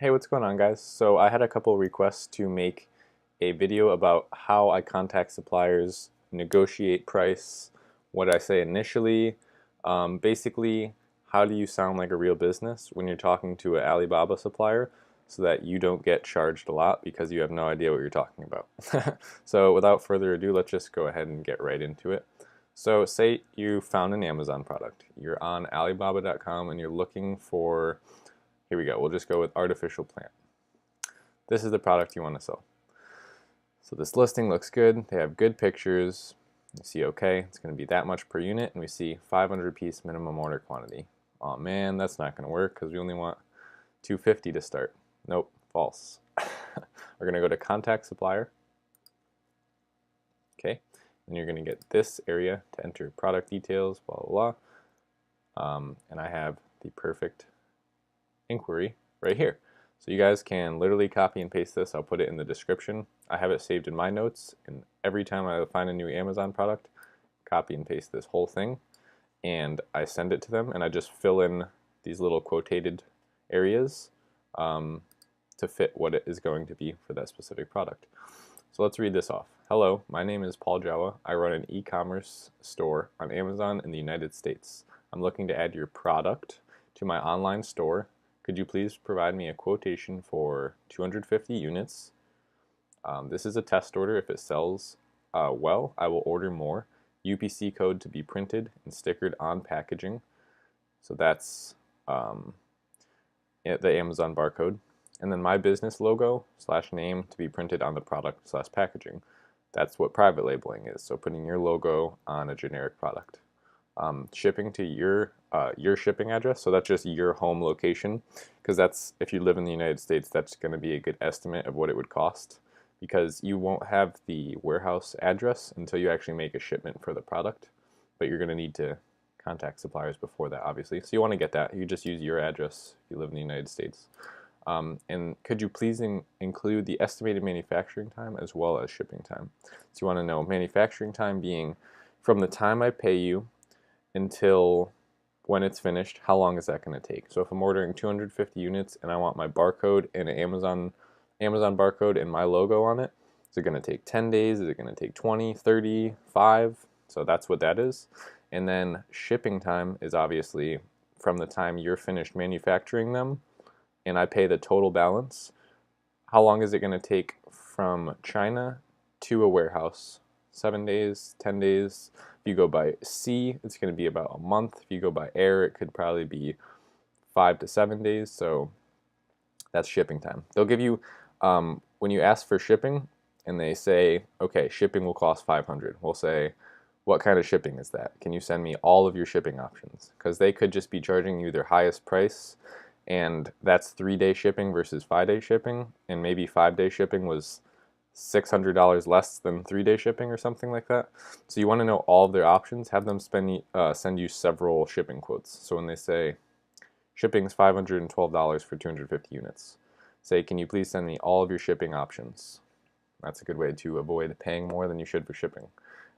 Hey, what's going on, guys? So I had a couple requests to make a video about how I contact suppliers, negotiate price, what I say initially. Basically, how do you sound like a real business when you're talking to an Alibaba supplier so that you don't get charged a lot because you have no idea what you're talking about. So without further ado, let's just go ahead and get right into it. So say you found an Amazon product. You're on Alibaba.com and you're looking for, here we go, we'll just go with artificial plant. This is the product you want to sell. So this listing looks good. They have good pictures. You see, okay, it's going to be that much per unit, and we see 500 piece minimum order quantity. Oh man, that's not going to work because we only want 250 to start. Nope, false. We're going to go to contact supplier. Okay, and you're going to get this area to enter product details, blah, blah, blah. And I have the perfect inquiry right here. So you guys can literally copy and paste this. I'll put it in the description. I have it saved in my notes, and every time I find a new Amazon product, copy and paste this whole thing, and I send it to them, and I just fill in these little quotated areas to fit what it is going to be for that specific product. So let's read this off. Hello, my name is Paul Jawa. I run an e-commerce store on Amazon in the United States. I'm looking to add your product to my online store. Could you please provide me a quotation for 250 units? This is a test order. If it sells well, I will order more. UPC code to be printed and stickered on packaging. So that's the Amazon barcode. And then my business logo / name to be printed on the product / packaging. That's what private labeling is. So putting your logo on a generic product. Shipping to your shipping address, so that's just your home location, because that's, if you live in the United States, that's going to be a good estimate of what it would cost, because you won't have the warehouse address until you actually make a shipment for the product, but you're going to need to contact suppliers before that, obviously. So you want to get that. You just use your address if you live in the United States. And could you please include the estimated manufacturing time as well as shipping time? So you want to know manufacturing time being from the time I pay you until when it's finished, how long is that going to take? So if I'm ordering 250 units and I want my barcode and an Amazon barcode and my logo on it, is it going to take 10 days? Is it going to take 20, 30, 5? So that's what that is. And then shipping time is obviously from the time you're finished manufacturing them and I pay the total balance. How long is it going to take from China to a warehouse? 7 days, 10 days. If you go by sea, it's going to be about a month. If you go by air, it could probably be 5 to 7 days. So that's shipping time. They'll give you, when you ask for shipping and they say, okay, shipping will cost 500. We'll say, what kind of shipping is that? Can you send me all of your shipping options? Because they could just be charging you their highest price, and that's 3-day shipping versus 5-day shipping, and maybe 5-day shipping was $600 less than 3-day shipping or something like that. So you want to know all of their options. Have them send you several shipping quotes. So when they say shipping is $512 for 250 units, say, can you please send me all of your shipping options? That's a good way to avoid paying more than you should for shipping.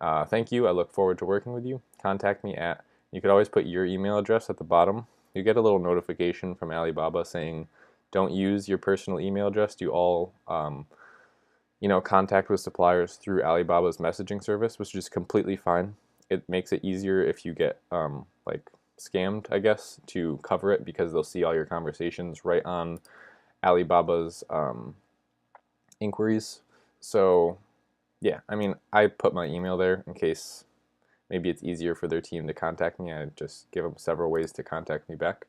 Thank you. I look forward to working with you. Contact me at, you could always put your email address at the bottom. You get a little notification from Alibaba saying, don't use your personal email address. Do all contact with suppliers through Alibaba's messaging service, which is completely fine. It makes it easier if you get like scammed, I guess, to cover it, because they'll see all your conversations right on Alibaba's inquiries. So yeah, I mean, I put my email there in case maybe it's easier for their team to contact me. I just give them several ways to contact me back.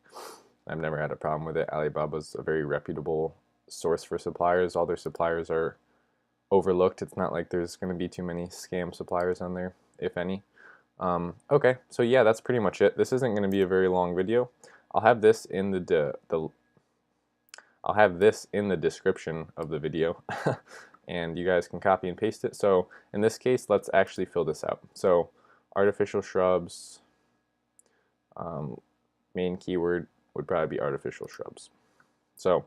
I've never had a problem with it. Alibaba's a very reputable source for suppliers. All their suppliers are overlooked. It's not like there's going to be too many scam suppliers on there, if any. Okay, so yeah, that's pretty much it. This isn't going to be a very long video. I'll have this in I'll have this in the description of the video, and you guys can copy and paste it. So in this case, let's actually fill this out. So artificial shrubs, main keyword would probably be artificial shrubs. So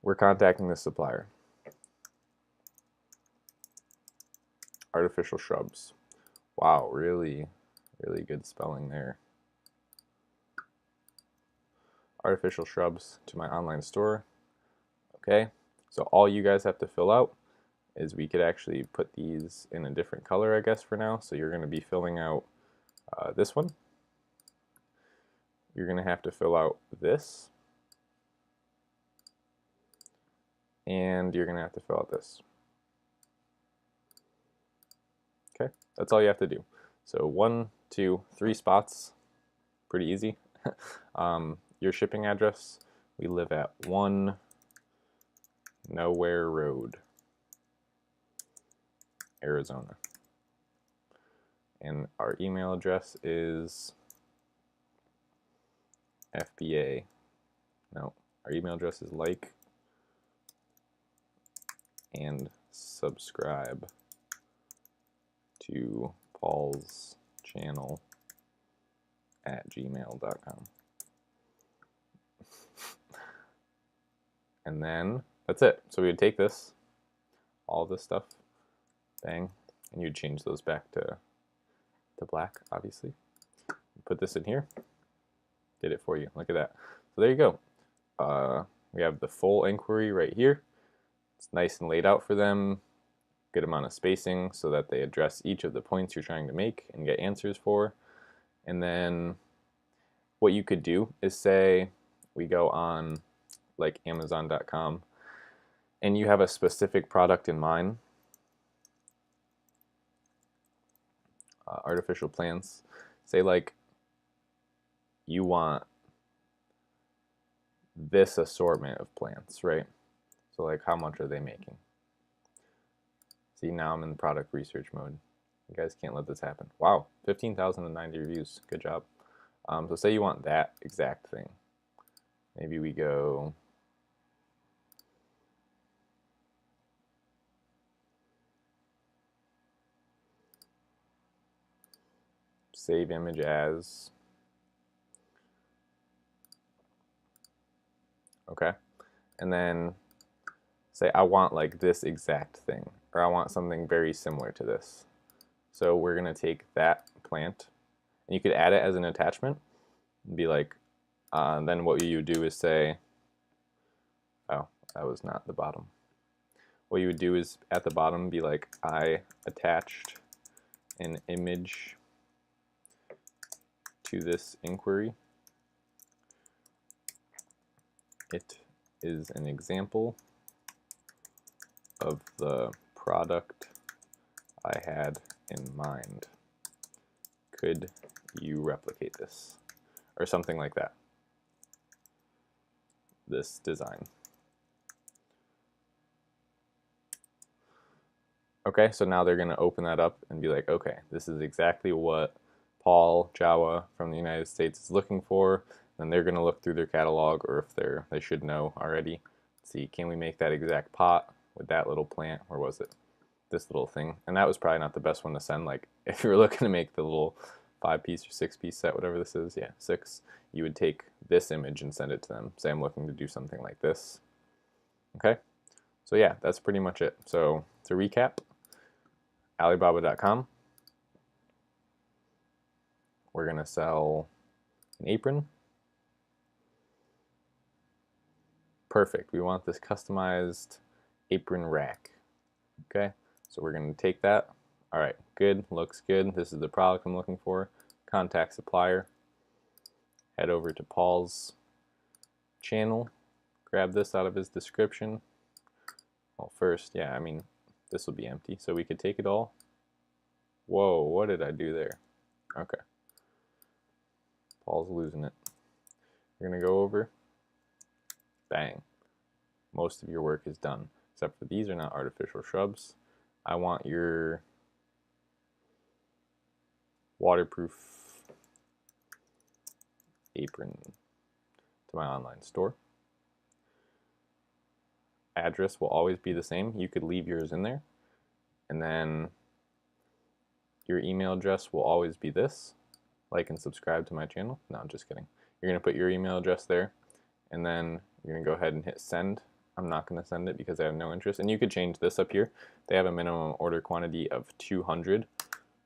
we're contacting the supplier. Artificial shrubs. Wow, really, really good spelling there. artificial shrubs to my online store. Okay, so all you guys have to fill out is we could actually put these in a different color, I guess, for now. So you're going to be filling out this one. You're going to have to fill out this. And you're going to have to fill out this. Okay, that's all you have to do. So 1, 2, 3 spots, pretty easy. Your shipping address, we live at 1 Nowhere Road, Arizona. And our email address is FBA. No, our email address is like and subscribe to Paul's channel at gmail.com. And then that's it. So we would take this, all this stuff, bang, and you'd change those back to black, obviously. Put this in here. Did it for you. Look at that. So there you go. We have the full inquiry right here. It's nice and laid out for them. Good amount of spacing so that they address each of the points you're trying to make and get answers for. And then what you could do is say we go on like Amazon.com and you have a specific product in mind, artificial plants. Say like you want this assortment of plants, right? So like how much are they making? See, now I'm in the product research mode. You guys can't let this happen. Wow, 15,090 reviews. Good job. So say you want that exact thing. Maybe we go save image as. Okay. And then say I want like this exact thing, or I want something very similar to this. So we're going to take that plant, and you could add it as an attachment and be like, then what you would do is say, oh, that was not the bottom. What you would do is at the bottom be like, I attached an image to this inquiry. It is an example of the product I had in mind. Could you replicate this? Or something like that. This design. Okay, so now they're going to open that up and be like, okay, this is exactly what Paul Jawa from the United States is looking for. Then they're going to look through their catalog, or if they should know already. See, can we make that exact pot with that little plant? Or was it this little thing? And that was probably not the best one to send. Like if you were looking to make the little 5-piece or 6-piece set, whatever this is, yeah, 6, you would take this image and send it to them. Say I'm looking to do something like this. Okay, so yeah, that's pretty much it. So to recap, Alibaba.com, we're going to sell an apron. Perfect. We want this customized apron rack. Okay, so we're going to take that. All right, good, looks good. This is the product I'm looking for. Contact supplier. Head over to Paul's channel. Grab this out of his description. Well, first, yeah, I mean, this will be empty, so we could take it all. Whoa, what did I do there? Okay. Paul's losing it. We're going to go over. Bang. Most of your work is done, except for these are not artificial shrubs. I want your waterproof apron to my online store. Address will always be the same. You could leave yours in there. And then your email address will always be this. Like and subscribe to my channel. No, I'm just kidding. You're going to put your email address there. And then you're going to go ahead and hit send. I'm not going to send it because I have no interest. And you could change this up here. They have a minimum order quantity of 200.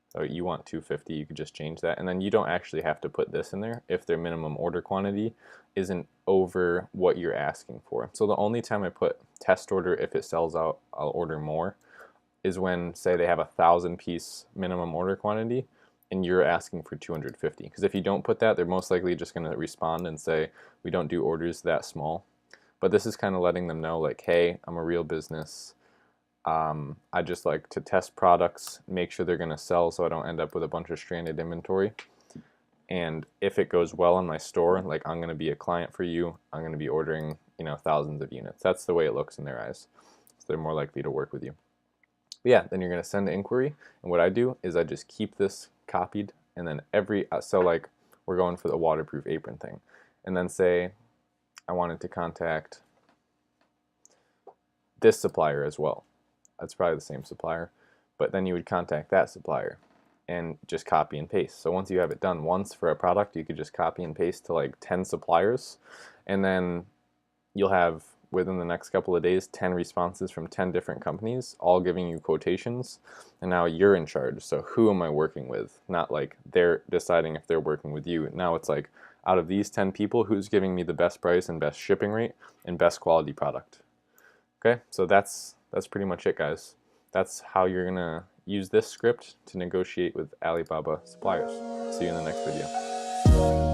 So you want 250, you could just change that. And then you don't actually have to put this in there if their minimum order quantity isn't over what you're asking for. So the only time I put test order if it sells out, I'll order more, is when, say, they have 1,000-piece minimum order quantity and you're asking for 250. Because if you don't put that, they're most likely just going to respond and say, we don't do orders that small. But this is kind of letting them know, like, hey, I'm a real business. I just like to test products, make sure they're going to sell so I don't end up with a bunch of stranded inventory. And if it goes well in my store, like, I'm going to be a client for you, I'm going to be ordering, thousands of units. That's the way it looks in their eyes. So they're more likely to work with you. But yeah, then you're going to send an inquiry. And what I do is I just keep this copied. And then so like we're going for the waterproof apron thing. And then say I wanted to contact this supplier as well. That's probably the same supplier. But then you would contact that supplier and just copy and paste. So once you have it done once for a product, you could just copy and paste to like 10 suppliers. And then you'll have, within the next couple of days, 10 responses from 10 different companies, all giving you quotations. And now you're in charge. So who am I working with? Not like they're deciding if they're working with you. Now it's like, out of these 10 people, who's giving me the best price and best shipping rate and best quality product? Okay, so that's pretty much it, guys. That's how you're gonna use this script to negotiate with Alibaba suppliers. See you in the next video.